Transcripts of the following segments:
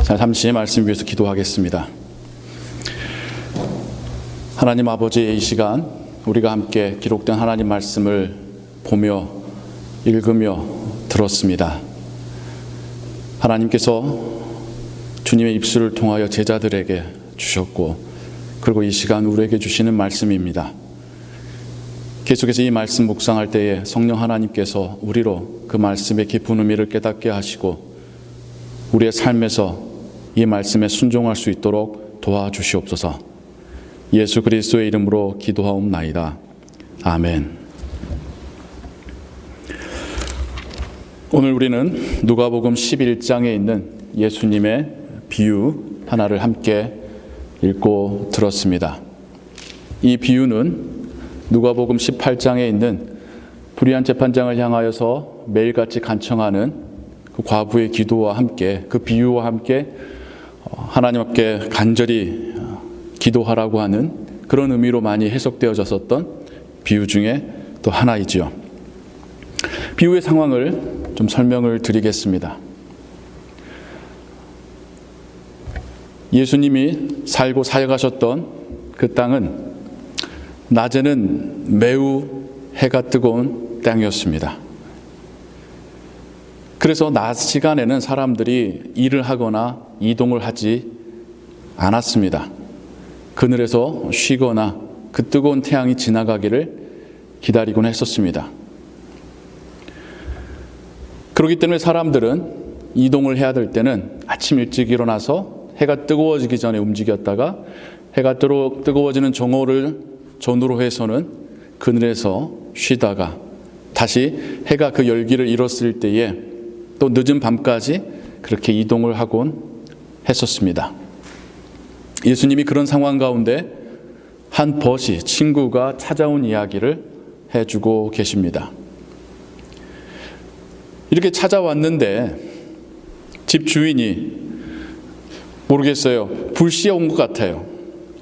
자, 잠시 말씀 위해서 기도하겠습니다. 하나님 아버지, 이 시간 우리가 함께 기록된 하나님 말씀을 보며 읽으며 들었습니다. 하나님께서 주님의 입술을 통하여 제자들에게 주셨고, 그리고 이 시간 우리에게 주시는 말씀입니다. 계속해서 이 말씀 묵상할 때에 성령 하나님께서 우리로 그 말씀의 깊은 의미를 깨닫게 하시고 우리의 삶에서 이 말씀에 순종할 수 있도록 도와주시옵소서. 예수 그리스도의 이름으로 기도하옵나이다. 아멘. 오늘 우리는 누가복음 11장에 있는 예수님의 비유 하나를 함께 읽고 들었습니다. 이 비유는 누가복음 18장에 있는 불의한 재판장을 향하여서 매일같이 간청하는 그 과부의 기도와 함께, 그 비유와 함께 하나님 앞에 간절히 기도하라고 하는 그런 의미로 많이 해석되어졌었던 비유 중에 또 하나이지요. 비유의 상황을 좀 설명을 드리겠습니다. 예수님이 살고 사역하셨던 그 땅은 낮에는 매우 해가 뜨거운 땅이었습니다. 그래서 낮 시간에는 사람들이 일을 하거나 이동을 하지 않았습니다. 그늘에서 쉬거나 그 뜨거운 태양이 지나가기를 기다리곤 했었습니다. 그렇기 때문에 사람들은 이동을 해야 될 때는 아침 일찍 일어나서 해가 뜨거워지기 전에 움직였다가 해가 뜨거워지는 전후로 해서는 그늘에서 쉬다가 다시 해가 그 열기를 잃었을 때에 또 늦은 밤까지 그렇게 이동을 하곤 했었습니다. 예수님이 그런 상황 가운데 한 벗이 친구가 찾아온 이야기를 해주고 계십니다. 이렇게 찾아왔는데 집 주인이 모르겠어요. 불시에 온 것 같아요.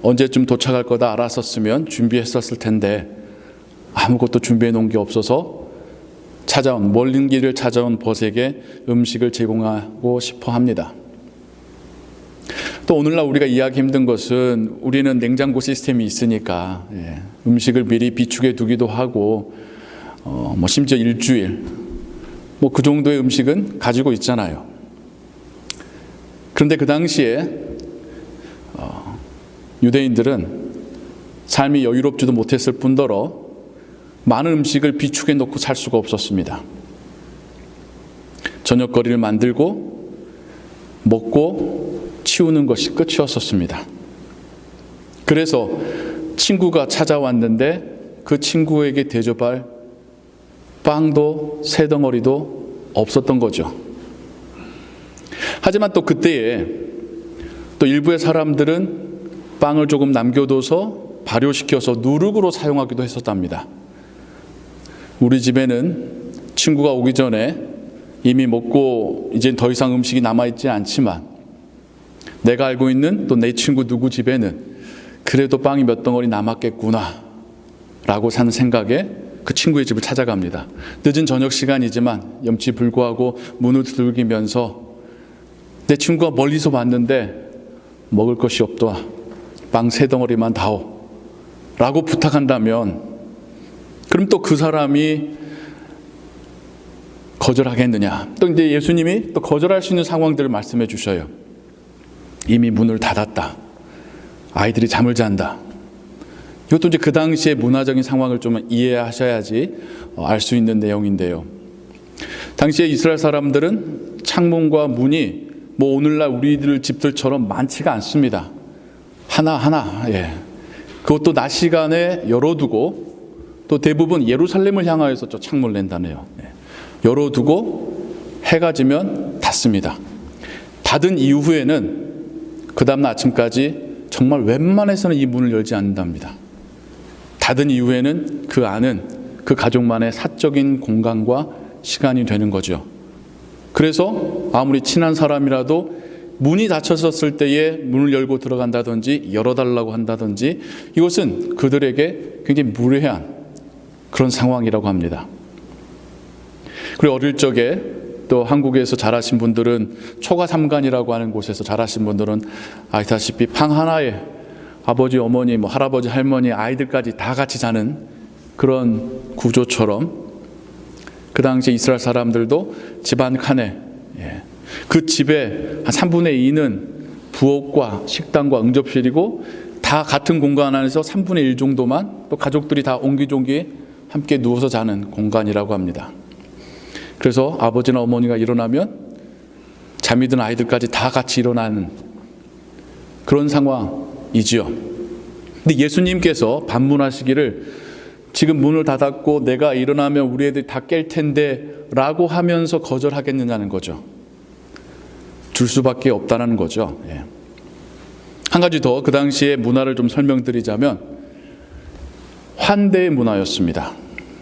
언제쯤 도착할 거다 알았었으면 준비했었을 텐데 아무것도 준비해 놓은 게 없어서 멀린 길을 찾아온 벗에게 음식을 제공하고 싶어 합니다. 또 오늘날 우리가 이해하기 힘든 것은 우리는 냉장고 시스템이 있으니까 음식을 미리 비축해 두기도 하고 심지어 일주일 그 정도의 음식은 가지고 있잖아요. 그런데 그 당시에 유대인들은 삶이 여유롭지도 못했을 뿐더러 많은 음식을 비축해 놓고 살 수가 없었습니다. 저녁거리를 만들고 먹고 치우는 것이 끝이었었습니다. 그래서 친구가 찾아왔는데 그 친구에게 대접할 빵도 새 덩어리도 없었던 거죠. 하지만 또 그때에 또 일부의 사람들은 빵을 조금 남겨둬서 발효시켜서 누룩으로 사용하기도 했었답니다. 우리 집에는 친구가 오기 전에 이미 먹고 이제 더 이상 음식이 남아있지 않지만 내가 알고 있는 또 내 친구 누구 집에는 그래도 빵이 몇 덩어리 남았겠구나 라고 사는 생각에 그 친구의 집을 찾아갑니다. 늦은 저녁 시간이지만 염치불구하고 문을 두들기면서 내 친구가 멀리서 봤는데 먹을 것이 없다. 빵 새 덩어리만 다오 라고 부탁한다면 그럼 또 그 사람이 거절하겠느냐. 또 이제 예수님이 또 거절할 수 있는 상황들을 말씀해 주셔요. 이미 문을 닫았다. 아이들이 잠을 잔다. 이것도 이제 그 당시의 문화적인 상황을 좀 이해하셔야지 알 수 있는 내용인데요. 당시에 이스라엘 사람들은 창문과 문이 오늘날 우리들 집들처럼 많지가 않습니다. 하나하나, 그것도 낮 시간에 열어두고 또 대부분 예루살렘을 향하여서 저 창문을 낸다네요. 열어두고 해가 지면 닫습니다. 닫은 이후에는 그 다음날 아침까지 정말 웬만해서는 이 문을 열지 않는답니다. 닫은 이후에는 그 안은 그 가족만의 사적인 공간과 시간이 되는 거죠. 그래서 아무리 친한 사람이라도 문이 닫혔었을 때에 문을 열고 들어간다든지 열어달라고 한다든지 이것은 그들에게 굉장히 무례한 그런 상황이라고 합니다. 그리고 어릴 적에 또 한국에서 자라신 분들은 초가 삼간이라고 하는 곳에서 자라신 분들은 아시다시피 방 하나에 아버지, 어머니, 할아버지, 할머니, 아이들까지 다 같이 자는 그런 구조처럼 그 당시 이스라엘 사람들도 집 한 칸에 그 집에 한 3분의 2는 부엌과 식당과 응접실이고 다 같은 공간 안에서 3분의 1 정도만 또 가족들이 다 옹기종기 함께 누워서 자는 공간이라고 합니다. 그래서 아버지나 어머니가 일어나면 잠이 든 아이들까지 다 같이 일어나는 그런 상황이지요. 근데 예수님께서 반문하시기를 지금 문을 닫았고 내가 일어나면 우리 애들이 다 깰 텐데 라고 하면서 거절하겠느냐는 거죠. 줄 수밖에 없다는 거죠. 한 가지 더 그 당시의 문화를 좀 설명드리자면 환대의 문화였습니다.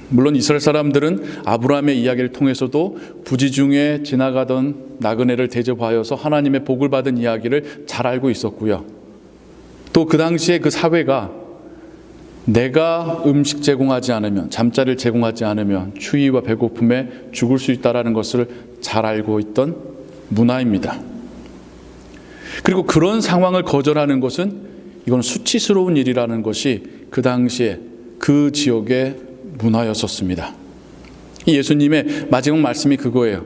물론 이스라엘 사람들은 아브라함의 이야기를 통해서도 부지 중에 지나가던 나그네를 대접하여서 하나님의 복을 받은 이야기를 잘 알고 있었고요. 또 그 당시에 그 사회가 내가 음식 제공하지 않으면, 잠자리를 제공하지 않으면 추위와 배고픔에 죽을 수 있다는 것을 잘 알고 있던 문화입니다. 그리고 그런 상황을 거절하는 것은 이건 수치스러운 일이라는 것이 그 당시에 그 지역의 문화였었습니다. 예수님의 마지막 말씀이 그거예요.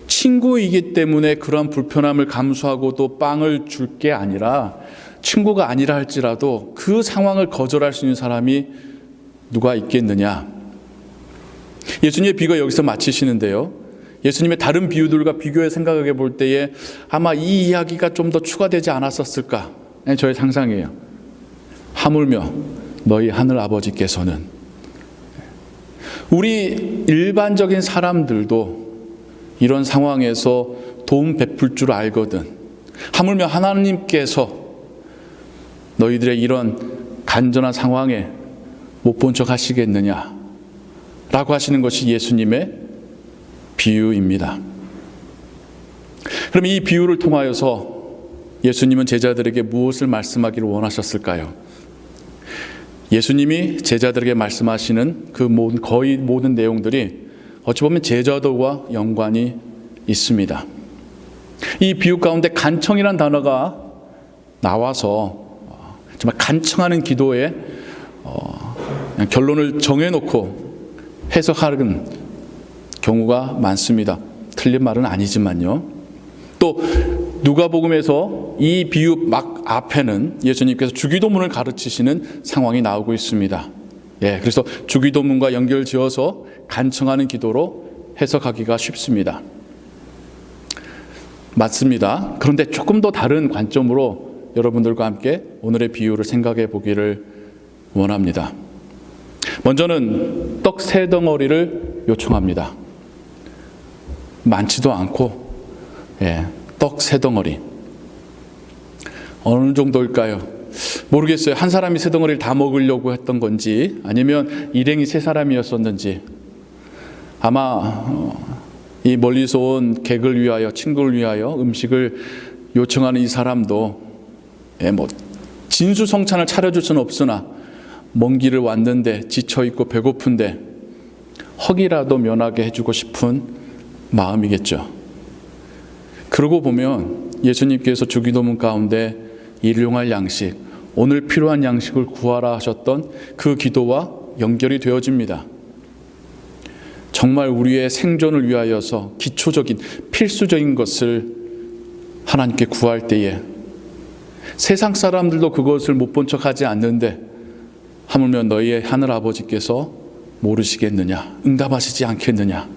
친구이기 때문에 그러한 불편함을 감수하고 또 빵을 줄 게 아니라 친구가 아니라 할지라도 그 상황을 거절할 수 있는 사람이 누가 있겠느냐. 예수님의 비유가 여기서 마치시는데요. 예수님의 다른 비유들과 비교해 생각해 볼 때에 아마 이 이야기가 좀 더 추가되지 않았었을까? 저의 상상이에요. 하물며 너희 하늘 아버지께서는, 우리 일반적인 사람들도 이런 상황에서 도움 베풀 줄 알거든. 하물며 하나님께서 너희들의 이런 간절한 상황에 못 본 척 하시겠느냐 라고 하시는 것이 예수님의 비유입니다. 그럼 이 비유를 통하여서 예수님은 제자들에게 무엇을 말씀하기를 원하셨을까요? 예수님이 제자들에게 말씀하시는 그 거의 모든 내용들이 어찌 보면 제자도와 연관이 있습니다. 이 비유 가운데 간청이란 단어가 나와서 정말 간청하는 기도에 결론을 정해놓고 해석하는 경우가 많습니다. 틀린 말은 아니지만요. 또 누가복음에서 이 비유 막 앞에는 예수님께서 주기도문을 가르치시는 상황이 나오고 있습니다. 그래서 주기도문과 연결지어서 간청하는 기도로 해석하기가 쉽습니다. 맞습니다. 그런데 조금 더 다른 관점으로 여러분들과 함께 오늘의 비유를 생각해 보기를 원합니다. 먼저는 떡 3덩어리를 요청합니다. 많지도 않고 떡 3덩어리. 어느 정도일까요? 모르겠어요. 한 사람이 3덩어리를 다 먹으려고 했던 건지 아니면 일행이 3사람이었었는지. 아마 이 멀리서 온 객을 위하여, 친구를 위하여 음식을 요청하는 이 사람도 진수성찬을 차려줄 수는 없으나 먼 길을 왔는데 지쳐있고 배고픈데 허기라도 면하게 해주고 싶은 마음이겠죠. 그러고 보면 예수님께서 주기도문 가운데 일용할 양식, 오늘 필요한 양식을 구하라 하셨던 그 기도와 연결이 되어집니다. 정말 우리의 생존을 위하여서 기초적인 필수적인 것을 하나님께 구할 때에 세상 사람들도 그것을 못 본 척하지 않는데 하물며 너희의 하늘 아버지께서 모르시겠느냐, 응답하시지 않겠느냐.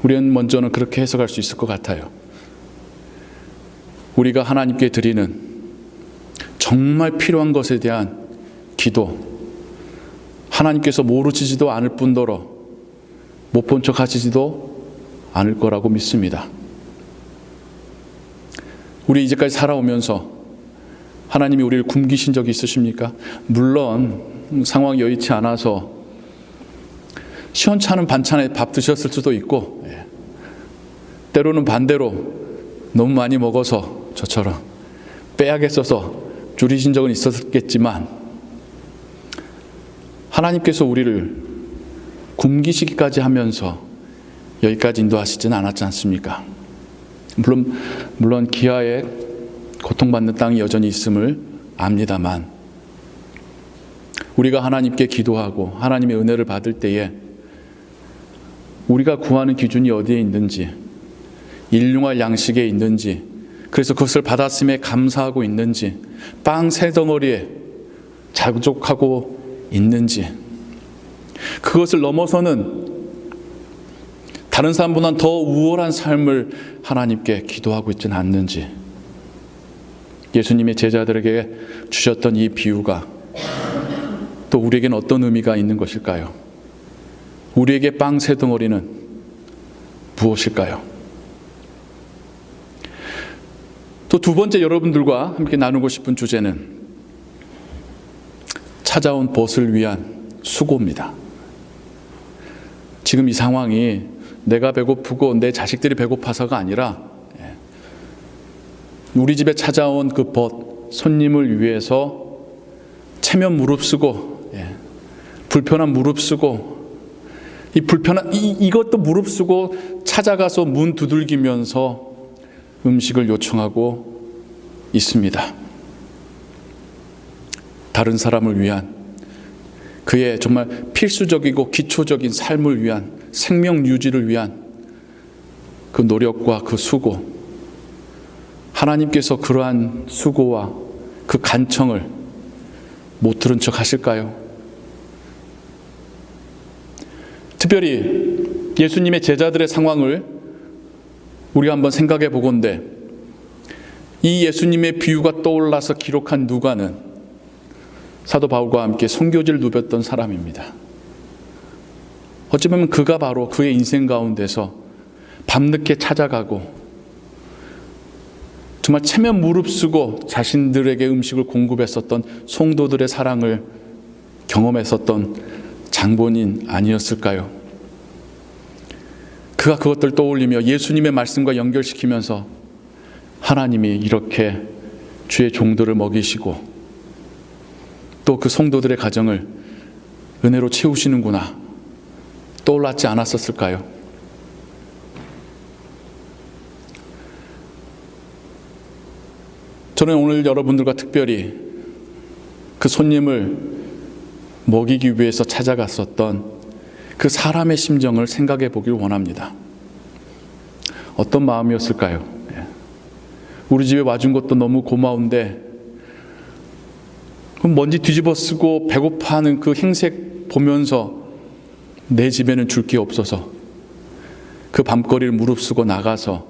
우리는 먼저는 그렇게 해석할 수 있을 것 같아요. 우리가 하나님께 드리는 정말 필요한 것에 대한 기도, 하나님께서 모르시지도 않을 뿐더러 못 본 척 하시지도 않을 거라고 믿습니다. 우리 이제까지 살아오면서 하나님이 우리를 굶기신 적이 있으십니까? 물론 상황이 여의치 않아서 시원찮은 반찬에 밥 드셨을 수도 있고, 때로는 반대로 너무 많이 먹어서 저처럼 빼야겠어서 줄이신 적은 있었겠지만, 하나님께서 우리를 굶기시기까지 하면서 여기까지 인도하시지는 않았지 않습니까? 물론 기아에 고통받는 땅이 여전히 있음을 압니다만, 우리가 하나님께 기도하고 하나님의 은혜를 받을 때에 우리가 구하는 기준이 어디에 있는지, 일용할 양식에 있는지, 그래서 그것을 받았음에 감사하고 있는지, 빵 세 덩어리에 자족하고 있는지, 그것을 넘어서는 다른 사람보다는 더 우월한 삶을 하나님께 기도하고 있지는 않는지, 예수님의 제자들에게 주셨던 이 비유가 또 우리에게는 어떤 의미가 있는 것일까요? 우리에게 빵 세 덩어리는 무엇일까요? 또 두 번째 여러분들과 함께 나누고 싶은 주제는 찾아온 벗을 위한 수고입니다. 지금 이 상황이 내가 배고프고 내 자식들이 배고파서가 아니라 우리 집에 찾아온 그 벗, 손님을 위해서 체면 무릅쓰고, 불편한 무릅쓰고, 이것도 무릅쓰고 찾아가서 문 두들기면서 음식을 요청하고 있습니다. 다른 사람을 위한, 그의 정말 필수적이고 기초적인 삶을 위한, 생명 유지를 위한 그 노력과 그 수고, 하나님께서 그러한 수고와 그 간청을 못 들은 척 하실까요? 특별히 예수님의 제자들의 상황을 우리가 한번 생각해 보건대, 이 예수님의 비유가 떠올라서 기록한 누가는 사도 바울과 함께 선교지를 누볐던 사람입니다. 어찌 보면 그가 바로 그의 인생 가운데서 밤늦게 찾아가고 정말 체면 무릅쓰고 자신들에게 음식을 공급했었던 성도들의 사랑을 경험했었던 장본인 아니었을까요? 그가 그것들 떠올리며 예수님의 말씀과 연결시키면서 하나님이 이렇게 주의 종들을 먹이시고 또 그 성도들의 가정을 은혜로 채우시는구나 떠올랐지 않았었을까요? 저는 오늘 여러분들과 특별히 그 손님을 먹이기 위해서 찾아갔었던 그 사람의 심정을 생각해 보길 원합니다. 어떤 마음이었을까요? 우리 집에 와준 것도 너무 고마운데 먼지 뒤집어 쓰고 배고파하는 그 행색 보면서 내 집에는 줄 게 없어서 그 밤거리를 무릅쓰고 나가서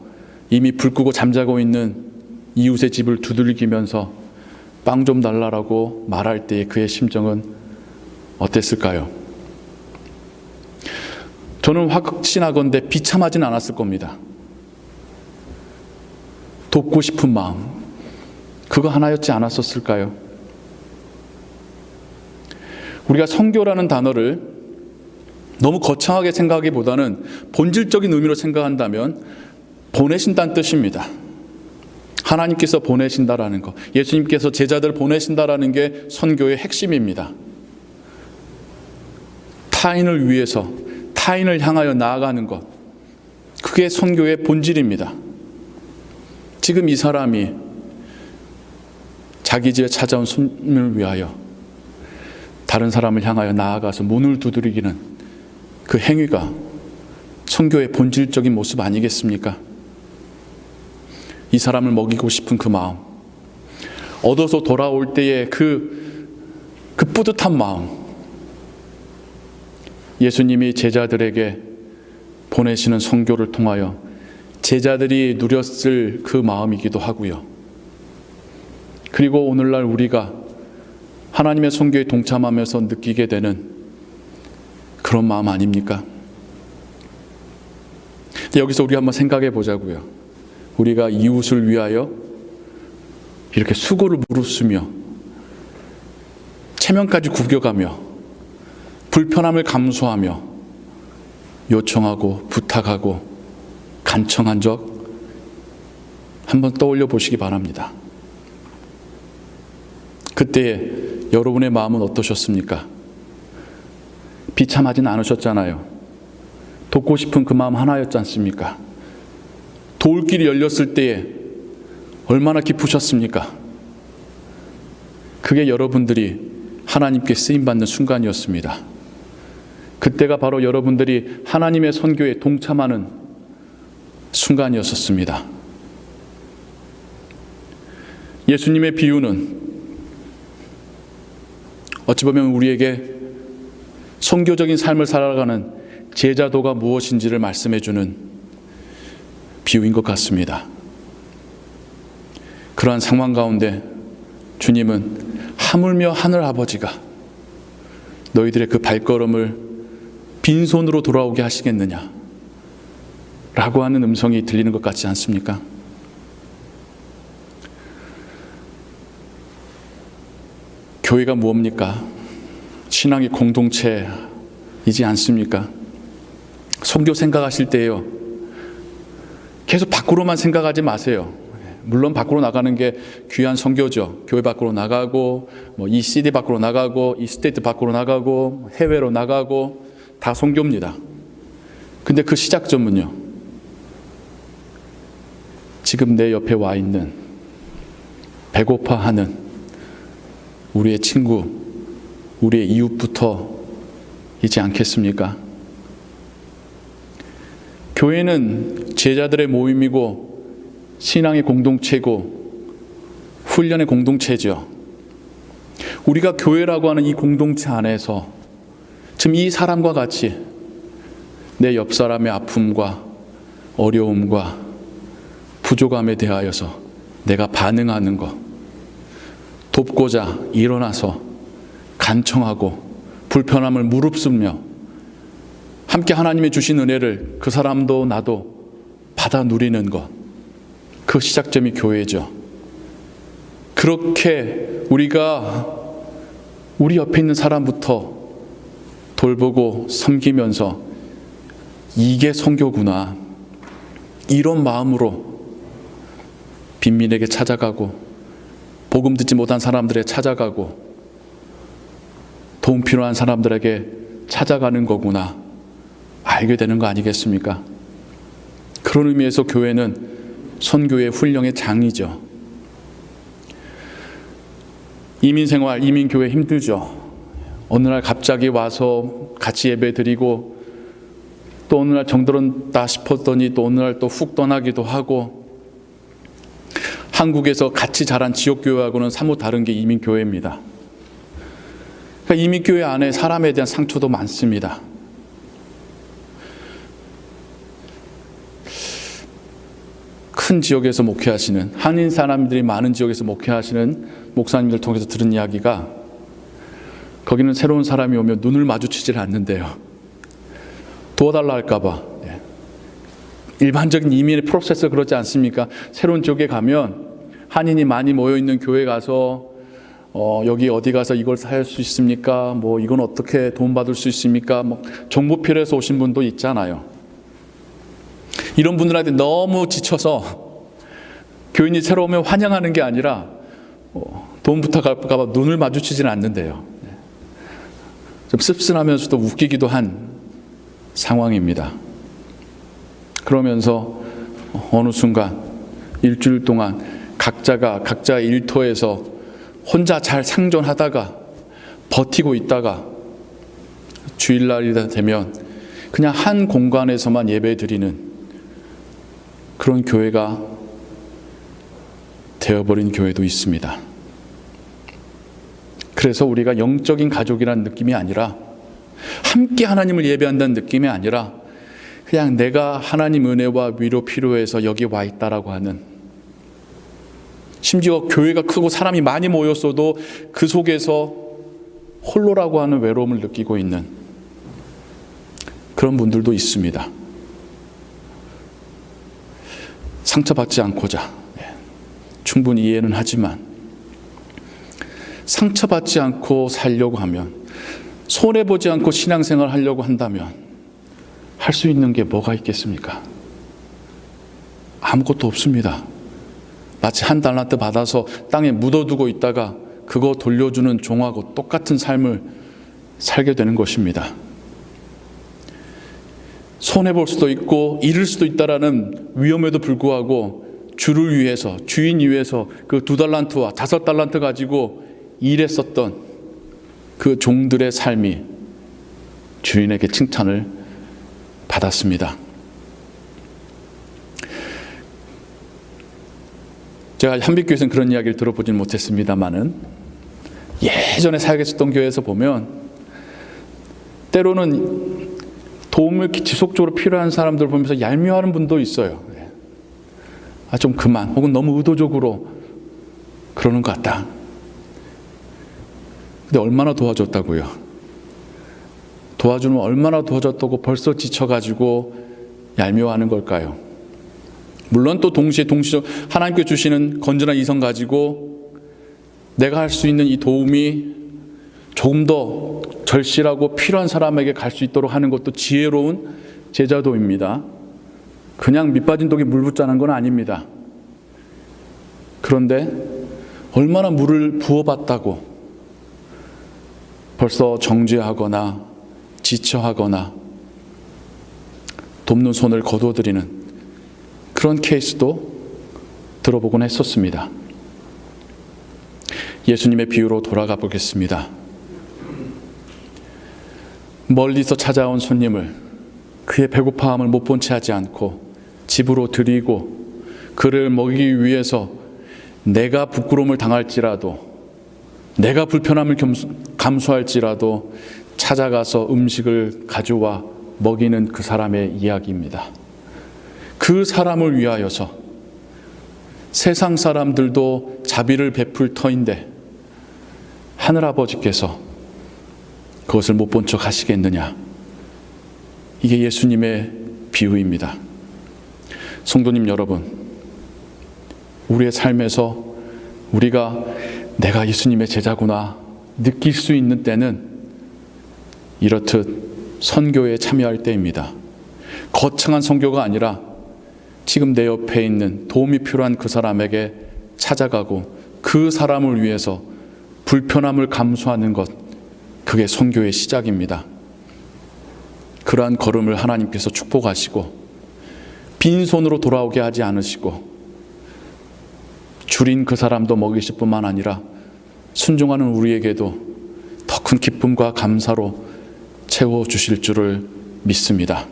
이미 불 끄고 잠자고 있는 이웃의 집을 두들기면서 빵 좀 달라라고 말할 때의 그의 심정은 어땠을까요? 저는 확신하건대 비참하진 않았을 겁니다. 돕고 싶은 마음, 그거 하나였지 않았었을까요? 우리가 선교라는 단어를 너무 거창하게 생각하기보다는 본질적인 의미로 생각한다면 보내신다는 뜻입니다. 하나님께서 보내신다라는 것, 예수님께서 제자들을 보내신다라는 게 선교의 핵심입니다. 타인을 위해서, 타인을 향하여 나아가는 것, 그게 선교의 본질입니다. 지금 이 사람이 자기 집에 찾아온 손님을 위하여 다른 사람을 향하여 나아가서 문을 두드리기는 그 행위가 선교의 본질적인 모습 아니겠습니까? 이 사람을 먹이고 싶은 그 마음, 얻어서 돌아올 때의 그 뿌듯한 마음, 예수님이 제자들에게 보내시는 선교를 통하여 제자들이 누렸을 그 마음이기도 하고요. 그리고 오늘날 우리가 하나님의 선교에 동참하면서 느끼게 되는 그런 마음 아닙니까? 여기서 우리 한번 생각해 보자고요. 우리가 이웃을 위하여 이렇게 수고를 무릅쓰며 체면까지 구겨가며 불편함을 감수하며 요청하고 부탁하고 간청한 적 한번 떠올려 보시기 바랍니다. 그때 여러분의 마음은 어떠셨습니까? 비참하진 않으셨잖아요. 돕고 싶은 그 마음 하나였지 않습니까? 도울 길이 열렸을 때에 얼마나 기쁘셨습니까? 그게 여러분들이 하나님께 쓰임받는 순간이었습니다. 그때가 바로 여러분들이 하나님의 선교에 동참하는 순간이었습니다. 예수님의 비유는 어찌 보면 우리에게 선교적인 삶을 살아가는 제자도가 무엇인지를 말씀해주는 비유인 것 같습니다. 그러한 상황 가운데 주님은 하물며 하늘 아버지가 너희들의 그 발걸음을 빈손으로 돌아오게 하시겠느냐 라고 하는 음성이 들리는 것 같지 않습니까? 교회가 무엇입니까? 신앙의 공동체이지 않습니까? 선교 생각하실 때요, 계속 밖으로만 생각하지 마세요. 물론 밖으로 나가는 게 귀한 선교죠. 교회 밖으로 나가고, 이 시티 밖으로 나가고, 이 스테이트 밖으로 나가고, 해외로 나가고, 다 선교입니다. 근데 그 시작점은요, 지금 내 옆에 와 있는 배고파하는 우리의 친구, 우리의 이웃부터이지 않겠습니까? 교회는 제자들의 모임이고 신앙의 공동체고 훈련의 공동체죠. 우리가 교회라고 하는 이 공동체 안에서 지금 이 사람과 같이 내 옆 사람의 아픔과 어려움과 부족함에 대하여서 내가 반응하는 것, 돕고자 일어나서 간청하고 불편함을 무릅쓰며 함께 하나님의 주신 은혜를 그 사람도 나도 받아 누리는 것, 그 시작점이 교회죠. 그렇게 우리가 우리 옆에 있는 사람부터 돌보고 섬기면서 이게 선교구나, 이런 마음으로 빈민에게 찾아가고 복음 듣지 못한 사람들에게 찾아가고 도움 필요한 사람들에게 찾아가는 거구나 알게 되는 거 아니겠습니까? 그런 의미에서 교회는 선교의 훈령의 장이죠. 이민생활, 이민교회 힘들죠. 어느 날 갑자기 와서 같이 예배 드리고 또 어느 날 정들었다 싶었더니 또 어느 날 또 훅 떠나기도 하고, 한국에서 같이 자란 지역교회하고는 사뭇 다른 게 이민교회입니다. 그러니까 이민교회 안에 사람에 대한 상처도 많습니다. 큰 지역에서 목회하시는, 한인 사람들이 많은 지역에서 목회하시는 목사님들 통해서 들은 이야기가, 거기는 새로운 사람이 오면 눈을 마주치질 않는데요. 도와달라 할까봐. 일반적인 이민의 프로세스 그렇지 않습니까? 새로운 지역에 가면 한인이 많이 모여있는 교회 가서 여기 어디 가서 이걸 살 수 있습니까? 이건 어떻게 도움받을 수 있습니까? 정보 필요해서 오신 분도 있잖아요. 이런 분들한테 너무 지쳐서 교인이 새로 오면 환영하는 게 아니라 도움 부탁할까 봐 눈을 마주치지는 않는데요. 좀 씁쓸하면서도 웃기기도 한 상황입니다. 그러면서 어느 순간 일주일 동안 각자가 각자 일터에서 혼자 잘 생존하다가 버티고 있다가 주일날이 되면 그냥 한 공간에서만 예배 드리는 그런 교회가 되어버린 교회도 있습니다. 그래서 우리가 영적인 가족이라는 느낌이 아니라, 함께 하나님을 예배한다는 느낌이 아니라, 그냥 내가 하나님 은혜와 위로 필요해서 여기 와 있다라고 하는, 심지어 교회가 크고 사람이 많이 모였어도 그 속에서 홀로라고 하는 외로움을 느끼고 있는 그런 분들도 있습니다. 상처받지 않고자 충분히 이해는 하지만, 상처받지 않고 살려고 하면, 손해보지 않고 신앙생활 하려고 한다면 할 수 있는 게 뭐가 있겠습니까? 아무것도 없습니다. 마치 한 달란트 받아서 땅에 묻어두고 있다가 그거 돌려주는 종하고 똑같은 삶을 살게 되는 것입니다. 손해볼 수도 있고 잃을 수도 있다라는 위험에도 불구하고 주를 위해서, 주인 위해서 그 2달란트와 5달란트 가지고 일했었던 그 종들의 삶이 주인에게 칭찬을 받았습니다. 제가 한빛교회에서는 그런 이야기를 들어보진 못했습니다만은 예전에 사역했었던 교회에서 보면 때로는 도움을 지속적으로 필요한 사람들 보면서 얄미워하는 분도 있어요. 좀 그만, 혹은 너무 의도적으로 그러는 것 같다. 근데 얼마나 도와줬다고요? 도와주면 얼마나 도와줬다고 벌써 지쳐가지고 얄미워하는 걸까요? 물론 또 동시에 하나님께 주시는 건전한 이성 가지고 내가 할 수 있는 이 도움이 조금 더 절실하고 필요한 사람에게 갈 수 있도록 하는 것도 지혜로운 제자도입니다. 그냥 밑빠진 독에 물 붓자는 건 아닙니다. 그런데 얼마나 물을 부어봤다고 벌써 정죄하거나 지쳐하거나 돕는 손을 거두어드리는 그런 케이스도 들어보곤 했었습니다. 예수님의 비유로 돌아가 보겠습니다. 멀리서 찾아온 손님을 그의 배고파함을 못 본 채 하지 않고 집으로 들이고 그를 먹이기 위해서 내가 부끄러움을 당할지라도, 내가 불편함을 감수할지라도 찾아가서 음식을 가져와 먹이는 그 사람의 이야기입니다. 그 사람을 위하여서 세상 사람들도 자비를 베풀 터인데 하늘아버지께서 그것을 못 본 척 하시겠느냐? 이게 예수님의 비유입니다. 성도님 여러분, 우리의 삶에서 우리가 내가 예수님의 제자구나 느낄 수 있는 때는 이렇듯 선교에 참여할 때입니다. 거창한 선교가 아니라 지금 내 옆에 있는 도움이 필요한 그 사람에게 찾아가고 그 사람을 위해서 불편함을 감수하는 것, 그게 선교의 시작입니다. 그러한 걸음을 하나님께서 축복하시고 빈손으로 돌아오게 하지 않으시고 줄인 그 사람도 먹이실 뿐만 아니라 순종하는 우리에게도 더 큰 기쁨과 감사로 채워주실 줄을 믿습니다.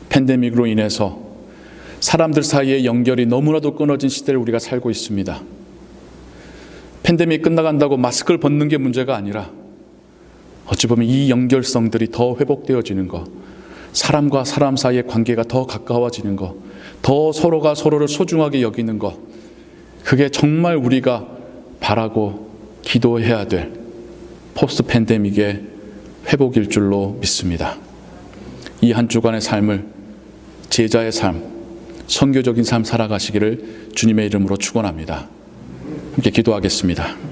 팬데믹으로 인해서 사람들 사이의 연결이 너무나도 끊어진 시대를 우리가 살고 있습니다. 팬데믹이 끝나간다고 마스크를 벗는 게 문제가 아니라 어찌 보면 이 연결성들이 더 회복되어지는 것, 사람과 사람 사이의 관계가 더 가까워지는 것, 더 서로가 서로를 소중하게 여기는 것, 그게 정말 우리가 바라고 기도해야 될 포스트 팬데믹의 회복일 줄로 믿습니다. 이 한 주간의 삶을 제자의 삶, 선교적인 삶 살아가시기를 주님의 이름으로 축원합니다. 함께 기도하겠습니다.